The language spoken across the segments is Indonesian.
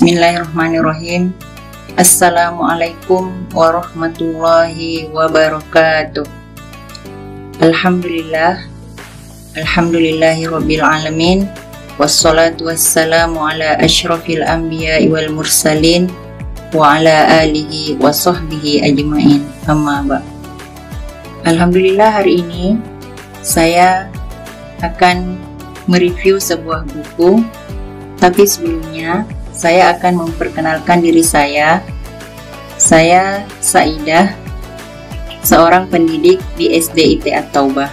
Bismillahirrahmanirrahim. Assalamualaikum warahmatullahi wabarakatuh. Alhamdulillahi rabbil alamin. Wassalatu wassalamu ala asyrafil anbiya'i wal mursalin wa ala alihi wa sahbihi ajma'in. Amma ba'd. Alhamdulillah, hari ini saya akan mereview sebuah buku. Tapi sebelumnya saya akan memperkenalkan diri saya. Saya Saidah, seorang pendidik di SD IT At-Taubah.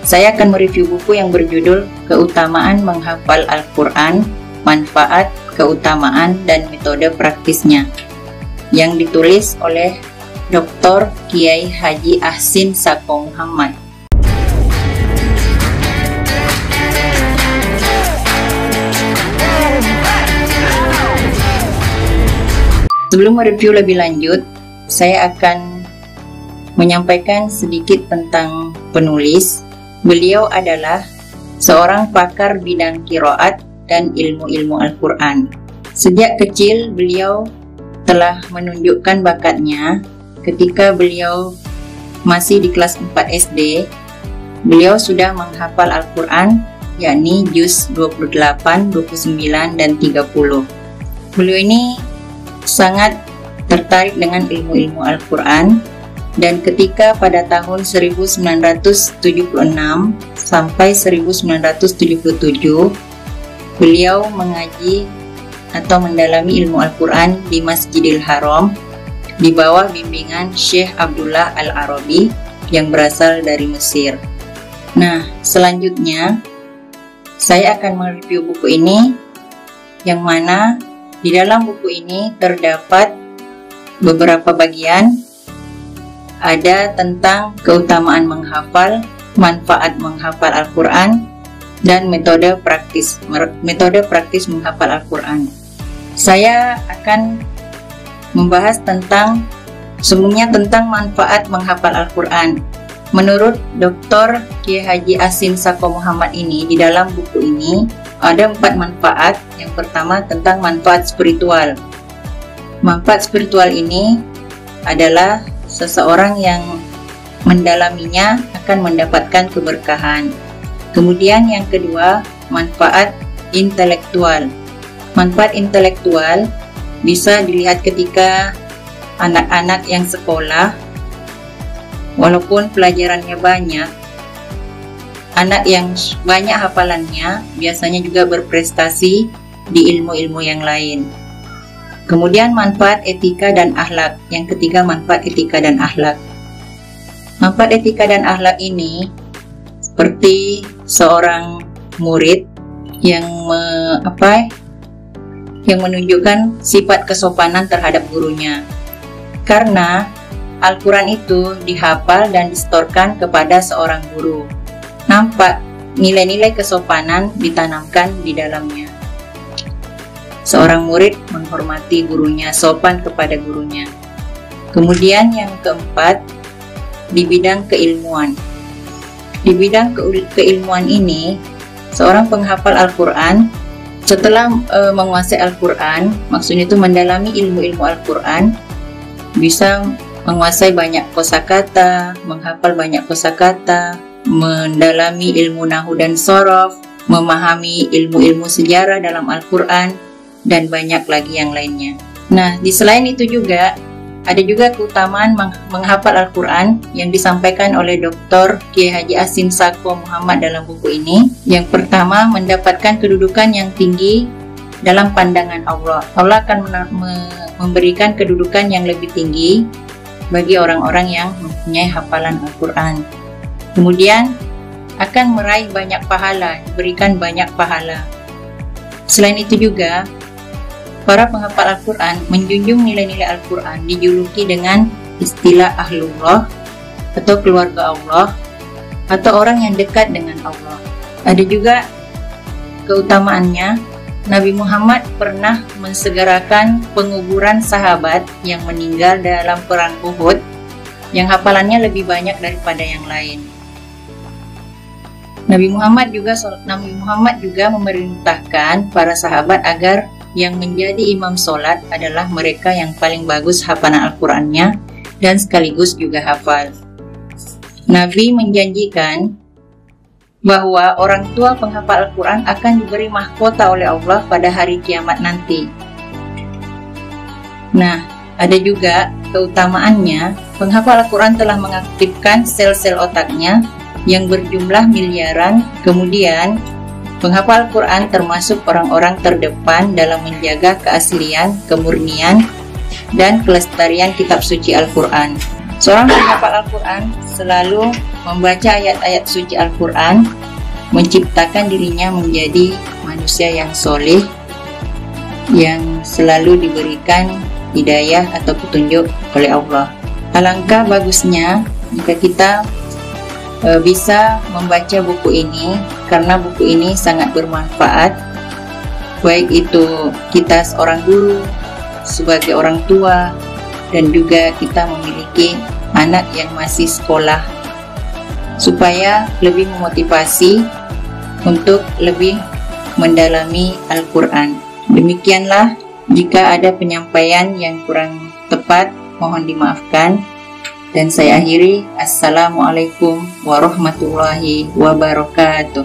Saya akan mereview buku yang berjudul Keutamaan Menghafal Al-Quran, Manfaat, Keutamaan, dan Metode Praktisnya, yang ditulis oleh Dr. Kiai Haji Ahsin Sako Muhammad. Sebelum mereview lebih lanjut, saya akan menyampaikan sedikit tentang penulis. Beliau adalah seorang pakar bidang qiraat dan ilmu-ilmu Al-Quran. Sejak kecil beliau telah menunjukkan bakatnya. Ketika beliau masih di kelas 4 SD, beliau sudah menghafal Al-Quran, yakni juz 28, 29, dan 30. Beliau ini sangat tertarik dengan ilmu-ilmu Al-Quran, dan ketika pada tahun 1976 sampai 1977 beliau mengaji atau mendalami ilmu Al-Quran di Masjidil Haram di bawah bimbingan Syekh Abdullah Al-Arabi yang berasal dari Mesir. Nah, selanjutnya saya akan mereview buku ini, yang mana di dalam buku ini terdapat beberapa bagian. Ada tentang keutamaan menghafal, manfaat menghafal Al-Quran, dan metode praktis menghafal Al-Quran. Saya akan membahas sebelumnya tentang manfaat menghafal Al-Quran. Menurut Dr. Kiai Haji Ahsin Sako Muhammad ini, di dalam buku ini ada 4 manfaat. Yang pertama tentang manfaat spiritual. Manfaat spiritual ini adalah seseorang yang mendalaminya akan mendapatkan keberkahan. Kemudian yang kedua, manfaat intelektual. Manfaat intelektual bisa dilihat ketika anak-anak yang sekolah, walaupun pelajarannya banyak, anak yang banyak hafalannya biasanya juga berprestasi di ilmu-ilmu yang lain. Kemudian manfaat etika dan akhlak. Yang ketiga, manfaat etika dan akhlak. Manfaat etika dan akhlak ini seperti seorang murid yang menunjukkan sifat kesopanan terhadap gurunya. Karena Al-Quran itu dihafal dan disetorkan kepada seorang guru, nampak nilai-nilai kesopanan ditanamkan di dalamnya. Seorang murid menghormati gurunya, sopan kepada gurunya. Kemudian yang keempat, di bidang keilmuan. Di bidang keilmuan ini, seorang penghafal Al-Quran setelah menguasai Al-Quran, maksudnya itu mendalami ilmu-ilmu Al-Quran, bisa menguasai banyak kosakata, menghafal banyak kosakata, mendalami ilmu nahu dan sorof, memahami ilmu-ilmu sejarah dalam Al-Quran, dan banyak lagi yang lainnya. Nah, di selain itu juga ada juga keutamaan menghafal Al-Quran yang disampaikan oleh Dr. Kiai Haji Ahsin Sako Muhammad dalam buku ini. Yang pertama, mendapatkan kedudukan yang tinggi dalam pandangan Allah. Allah akan memberikan kedudukan yang lebih tinggi bagi orang-orang yang mempunyai hafalan Al-Quran. Kemudian akan meraih banyak pahala, diberikan banyak pahala. Selain itu juga, para penghafal Al-Quran menjunjung nilai-nilai Al-Quran, dijuluki dengan istilah Ahlullah atau keluarga Allah, atau orang yang dekat dengan Allah. Ada juga keutamaannya, Nabi Muhammad pernah mensegerakan penguburan sahabat yang meninggal dalam perang Uhud, yang hafalannya lebih banyak daripada yang lain. Nabi Muhammad juga memerintahkan para sahabat agar yang menjadi imam sholat adalah mereka yang paling bagus hafalan Al-Qurannya dan sekaligus juga hafal. Nabi menjanjikan bahwa orang tua penghafal Al-Quran akan diberi mahkota oleh Allah pada hari kiamat nanti. Nah, ada juga keutamaannya, penghafal Al-Quran telah mengaktifkan sel-sel otaknya yang berjumlah miliaran. Kemudian, penghafal Al-Quran termasuk orang-orang terdepan dalam menjaga keaslian, kemurnian, dan kelestarian kitab suci Al-Quran. Seorang penghafal Al-Quran selalu membaca ayat-ayat suci Al-Quran, menciptakan dirinya menjadi manusia yang soleh, yang selalu diberikan hidayah atau petunjuk oleh Allah. Alangkah bagusnya jika kita bisa membaca buku ini, karena buku ini sangat bermanfaat, baik itu kita seorang guru, sebagai orang tua, dan juga kita memiliki anak yang masih sekolah, supaya lebih memotivasi untuk lebih mendalami Al-Quran. Demikianlah, jika ada penyampaian yang kurang tepat, mohon dimaafkan. Dan saya akhiri, Assalamualaikum warahmatullahi wabarakatuh.